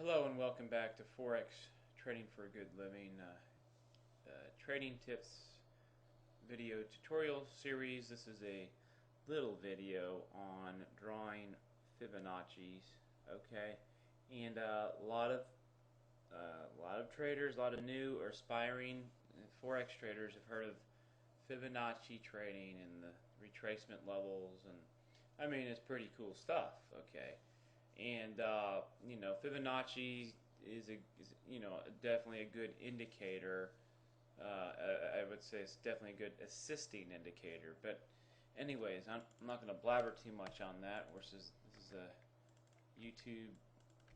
Hello and welcome back to Forex Trading for a Good Living trading tips video tutorial series. This is a little video on drawing Fibonacci's, okay? And a lot of traders, a lot of new or aspiring Forex traders have heard of Fibonacci trading and the retracement levels, and I mean it's pretty cool stuff, okay? And Fibonacci is definitely a good indicator. I would say it's definitely a good assisting indicator. But anyways, I'm not going to blabber too much on that. This is a YouTube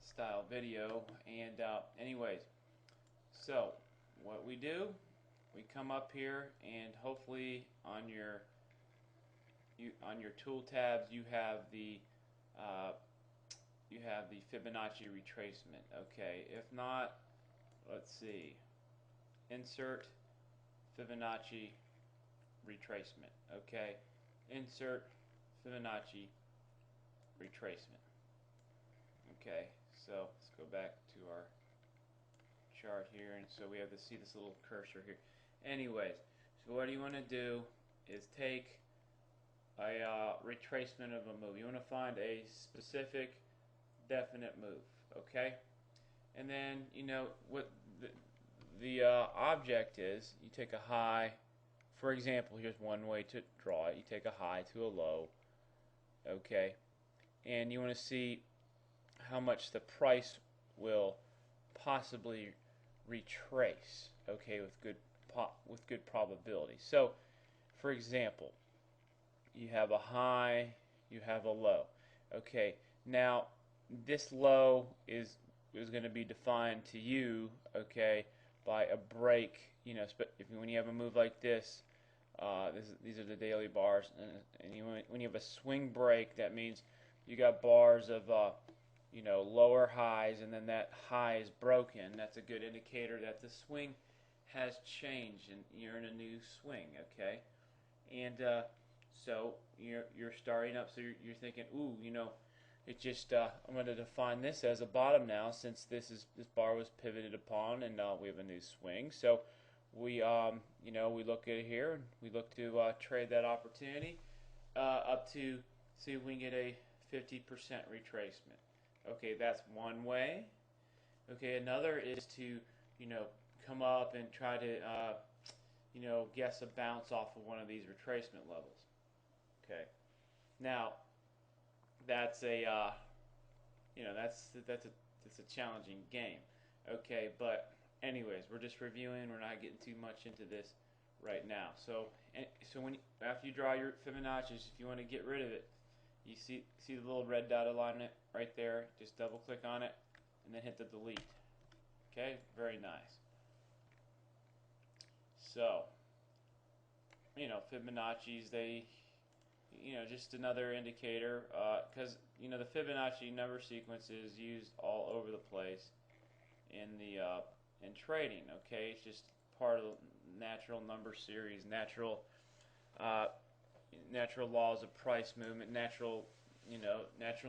style video. And anyways, so what we do, we come up here, and hopefully on your tool tabs you have the Fibonacci retracement. Okay, if not, let's see, insert Fibonacci retracement. Okay, insert Fibonacci retracement. Okay, so let's go back to our chart here, and so we have to see this little cursor here. Anyways, so what you want to do is take a retracement of a move. You want to find a specific definite move, okay? And then what the object is. You take a high, for example. Here's one way to draw it. You take a high to a low, okay, and you want to see how much the price will possibly retrace, okay, with good probability. So for example, you have a high, you have a low, okay. Now this low is going to be defined to you, okay, by a break. When you have a move like this, these are the daily bars, and when you have a swing break, that means you got bars of lower highs, and then that high is broken. That's a good indicator that the swing has changed and you're in a new swing, okay. And so you're starting up, so you're thinking, ooh, it just I'm going to define this as a bottom now, since this bar was pivoted upon, and we have a new swing. So we we look at it here, and we look to trade that opportunity up to see if we can get a 50% retracement. Okay, that's one way. Okay, another is to come up and try to guess a bounce off of one of these retracement levels. Okay, now that's a that's a challenging game. Okay, but anyways, we're just reviewing. We're not getting too much into this right now. So after you draw your Fibonacci's, if you want to get rid of it, you see the little red dotted line right there. Just double click on it and then hit the delete. Okay, very nice. So Fibonacci's, they just another indicator, because the Fibonacci number sequence is used all over the place in trading. Okay, it's just part of the natural number series, natural laws of price movement, natural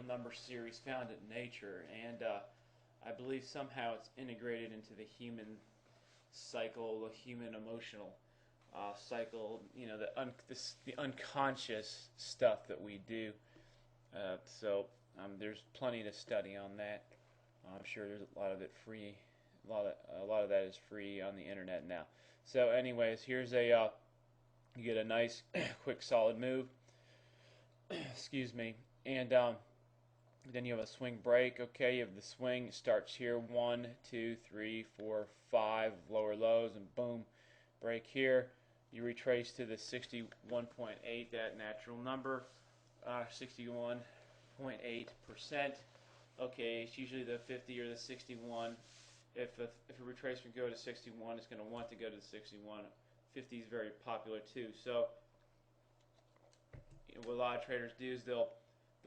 number series found in nature, and I believe somehow it's integrated into the human cycle, the human emotional cycle, the unconscious stuff that we do. So there's plenty to study on that. I'm sure there's a lot of it free. A lot of that is free on the internet now. So anyways, here's you get a nice quick solid move. Excuse me. And then you have a swing break. Okay, you have the swing. It starts here, 1, 2, 3, 4, 5 lower lows, and boom, break here. You retrace to the 61.8, that natural number, 61.8%. Okay, it's usually the 50 or the 61. If a retracement go to 61, it's going to want to go to the 61. 50 is very popular too. So what a lot of traders do is they'll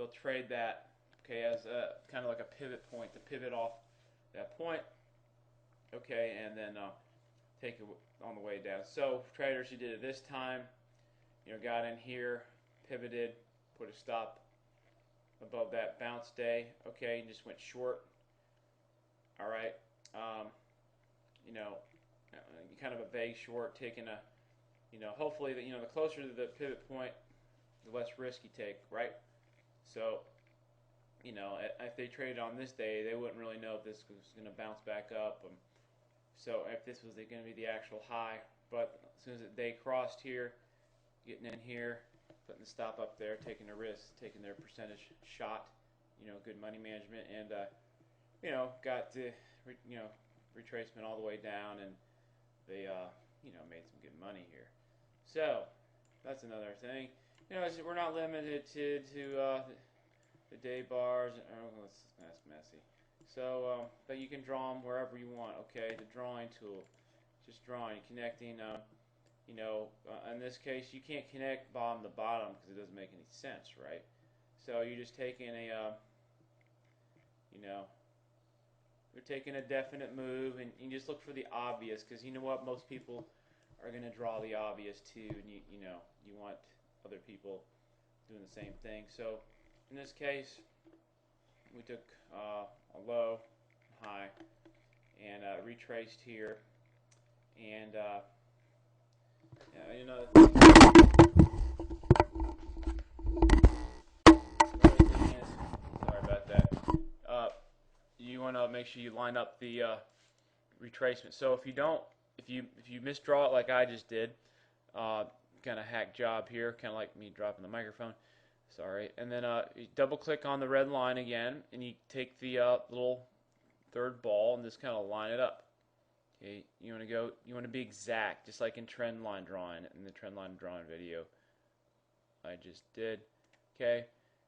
trade that, okay, as a kind of like a pivot point, to pivot off that point, okay, and then take it on the way down. So traders who did it this time, got in here, pivoted, put a stop above that bounce day, okay, and just went short, All right, you know, kind of a vague short, taking a, hopefully the the closer to the pivot point, the less risk you take, right? So, if they traded on this day, they wouldn't really know if this was going to bounce back up. So if this was going to be the actual high, but as soon as the day crossed here, getting in here, putting the stop up there, taking a risk, taking their percentage shot, good money management, and got the retracement all the way down, and they made some good money here. So that's another thing. We're not limited to the day bars. Oh, that's messy. So, but you can draw them wherever you want. Okay, the drawing tool, just drawing, connecting. In this case, you can't connect bottom to bottom because it doesn't make any sense, right? So you're just taking a, you're taking a definite move, and you just look for the obvious, because you know what, most people are going to draw the obvious too, and you want other people doing the same thing. So in this case, we took a low, high, and retraced here, and another thing is, sorry about that. You want to make sure you line up the retracement. So if you misdraw it like I just did, kind of hack job here, kind of like me dropping the microphone. Sorry. And then you double click on the red line again, and you take the little third ball and just kind of line it up. Okay, you want to be exact, just like in trend line drawing, in the trend line drawing video I just did. Okay,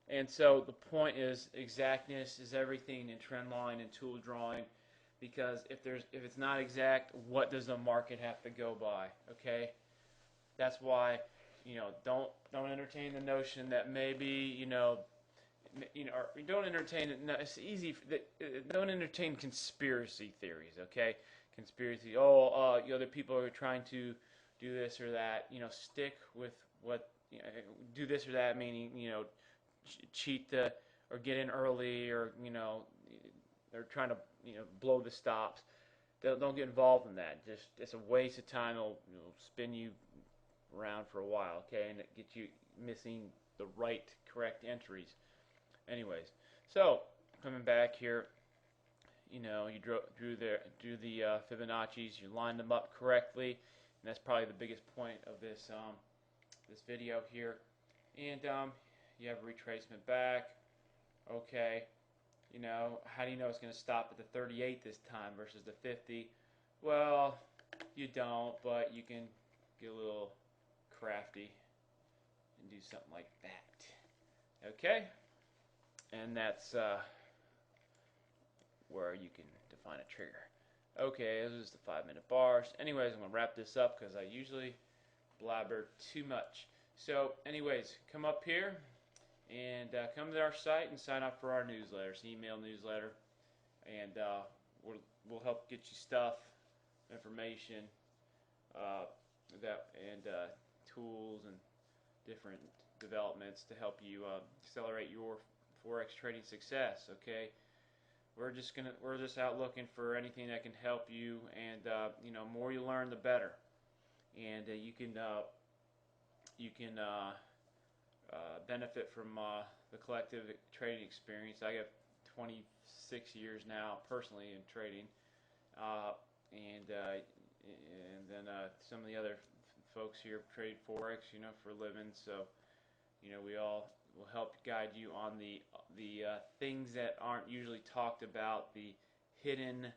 and so the point is, exactness is everything in trend line and tool drawing, because if it's not exact, what does the market have to go by? Okay, that's why don't entertain the notion that maybe or don't entertain it. No, it's easy. Don't entertain conspiracy theories. Okay, conspiracy. Other people are trying to do this or that. Stick with what. Do this or that, meaning cheat or get in early, or they're trying to blow the stops. Don't get involved in that. Just it's a waste of time. It'll spin you around for a while. Okay, and it gets you missing the correct entries. Anyways, so coming back here, you drew the Fibonacci's, you lined them up correctly, and that's probably the biggest point of this this video here. And you have a retracement back. Okay, how do you know it's going to stop at the 38 this time versus the 50? Well, you don't, but you can get a little crafty and do something like that. Okay. And that's where you can define a trigger. Okay, this is the 5-minute bars. Anyways, I'm going to wrap this up because I usually blabber too much. So anyways, come up here and come to our site and sign up for our newsletter. It's an email newsletter, and we'll help get you stuff, information, tools and different developments to help you accelerate your Forex trading success. Okay, we're just out looking for anything that can help you, and more you learn, the better. And you can benefit from the collective trading experience. I got 26 years now personally in trading, and then some of the other folks here trade Forex, for a living. So we all will help guide you on the things that aren't usually talked about, the hidden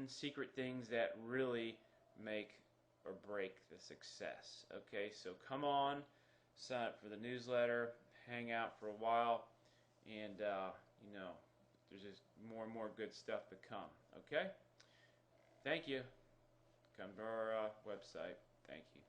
secret things that really make or break the success. Okay, so come on, sign up for the newsletter, hang out for a while, and there's just more and more good stuff to come. Okay, thank you. Come to our website. Thank you.